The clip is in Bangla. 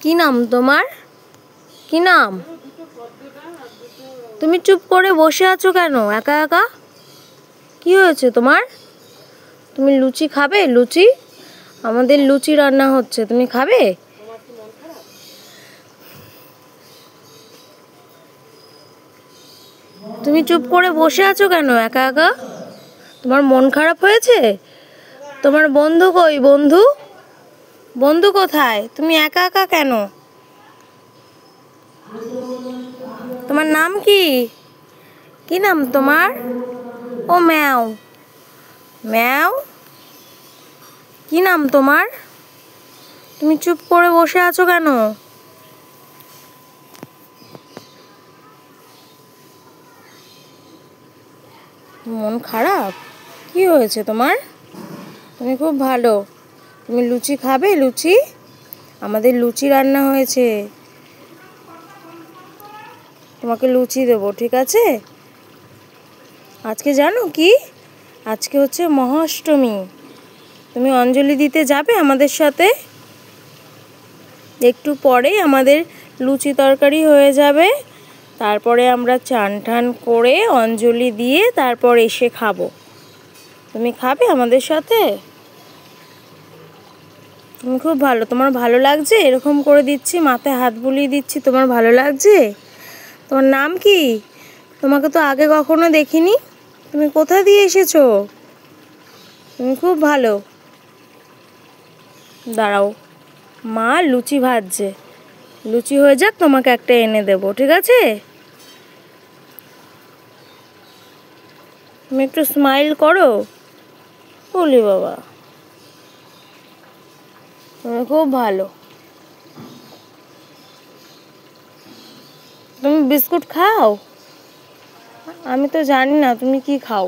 কি নাম তোমার? কি নাম? তুমি চুপ করে বসে আছো কেন একা একা? কি হয়েছে তোমার? তুমি লুচি খাবে? লুচি, আমাদের লুচি রান্না হচ্ছে, তুমি খাবে? তুমি চুপ করে বসে আছো কেন একা একা? তোমার মন খারাপ হয়েছে? তোমার বন্ধু কই? বন্ধু বন্ধু কোথায়? তুমি একা একা কেন? তোমার নাম কি? কি নাম তোমার? ও ম্যাও ম্যাও। কি নাম তোমার? তুমি চুপ করে বসে আছো কেন? মন খারাপ? কি হয়েছে তোমার? তুমি খুব ভালো। তুমি লুচি খাবে? লুচি, আমাদের লুচি রান্না হয়েছে, তোমাকে লুচি দেবো, ঠিক আছে? আজকে জানো কি, আজকে হচ্ছে মহাষ্টমী। তুমি অঞ্জলি দিতে যাবে আমাদের সাথে? একটু পরেই আমাদের লুচি তরকারি হয়ে যাবে, তারপরে আমরা চান টান করে অঞ্জলি দিয়ে তারপর এসে খাবো। তুমি খাবে আমাদের সাথে? তুমি খুব ভালো, তোমার ভালো লাগছে? এরকম করে দিচ্ছি, মাথায় হাত বুলিয়ে দিচ্ছি, তোমার ভালো লাগছে? তোমার নাম কি? তোমাকে তো আগে কখনো দেখিনি, তুমি কোথা দিয়ে এসেছো? তুমি খুব ভালো। দাঁড়াও, মা লুচি ভাজছে, লুচি হয়ে যাক তোমাকে একটা এনে দেবো, ঠিক আছে? তুমি একটু স্মাইল করো। বলি বাবা, তুমি খুব ভালো। তুমি বিস্কুট খাও? আমি তো জানি না তুমি কি খাও।